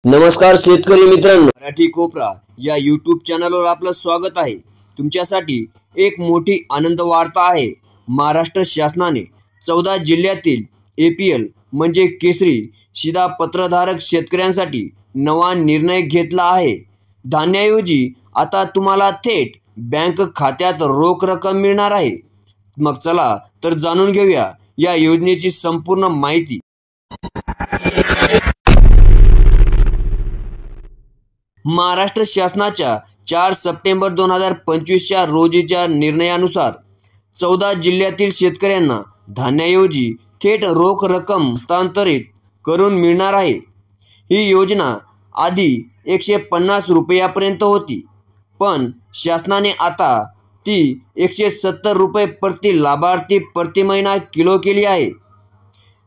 नमस्कार शेतकरी मित्रांनो, मराठी कोपरा या यूट्यूब चॅनलवर आपलं स्वागत आहे। तुमच्यासाठी एक मोठी आनंद वार्ता आहे। महाराष्ट्र शासनाने 14 जिल्ह्यातील APL म्हणजे केसरी शिधा पत्रधारक शेतकऱ्यांसाठी नवा निर्णय घेतला आहे। धान्याऐवजी आता तुम्हाला थेट बँक खात्यात रोख रक्कम मिळणार आहे। मग चला तर जाणून घेऊया या योजनेची संपूर्ण माहिती। महाराष्ट्र शासनाच्या 4 सप्टेंबर 2025 रोजीच्या निर्णयानुसार 14 जिल्ह्यातील शेतकऱ्यांना धान्याऐवजी थेट रोख रक्कम हस्तांतरित करून मिळणार आहे। ही योजना आधी 150 रुपयापर्यंत होती, पण शासनाने आता ती 170 रुपये प्रति लाभार्थी प्रति महिना किलो केली आहे।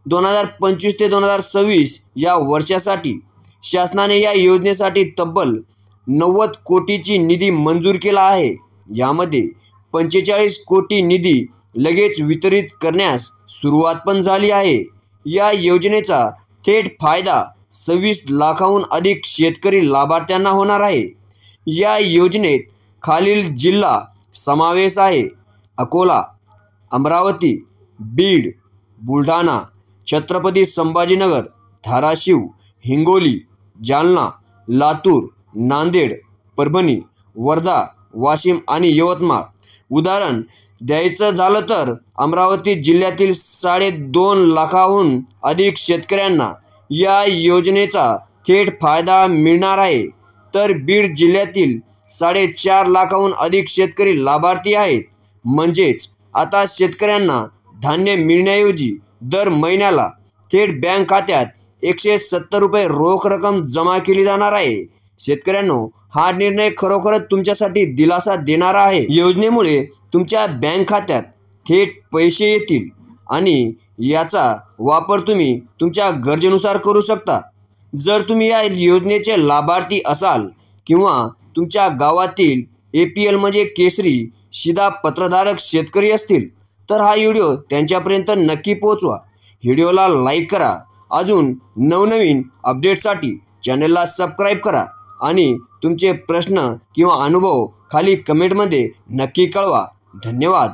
2025 ते 2026 या वर्षासाठी शासनाने या योजनेसाठी तब्बल 90 कोटीची निधी मंजूर केला आहे। यामध्ये 45 कोटी निधी लगेच वितरित करण्यास सुरुवात पण झाली आहे। या योजनेचा थेट फायदा 26 लाखाहून अधिक शेतकरी लाभार्थ्यांना होणार आहे। या योजनेत खालील जिल्हा समावेश आहे: अकोला, अमरावती, बीड, बुलढाणा, छत्रपती संभाजीनगर, धाराशिव, हिंगोली, जालना, लातूर, नांदेड, परभणी, वर्धा, वाशिम आणि यवतमाळ। उदाहरण द्यायचं झालं तर अमरावती जिल्ह्यातील 2.5 लाखाहून अधिक शेतकऱ्यांना या योजनेचा थेट फायदा मिळणार आहे, तर बीड जिल्ह्यातील 4.5 लाखाहून अधिक शेतकरी लाभार्थी आहेत। म्हणजेच आता शेतकऱ्यांना धान्य मिळण्याऐवजी दर महिन्याला थेट बँक खात्यात 170 रुपये रोख रक्कम जमा केली जाणार आहे। शेतकऱ्यांनो, हा निर्णय खरोखरच तुमच्यासाठी दिलासा देणारा आहे। योजनेमुळे तुमच्या बँक खात्यात थेट पैसे येतील आणि याचा वापर तुम्ही तुमच्या गरजेनुसार करू शकता। जर तुम्ही या योजनेचे लाभार्थी असाल किंवा तुमच्या गावातील APL म्हणजे केसरी शिधा पत्रधारक शेतकरी असतील, तर हा व्हिडिओ त्यांच्यापर्यंत नक्की पोहोचवा। व्हिडिओला लाईक करा। अजून नवनवीन अपडेटसाठी चॅनलला सबस्क्राईब करा आणि तुमचे प्रश्न किंवा अनुभव खाली कमेंटमध्ये नक्की कळवा। धन्यवाद।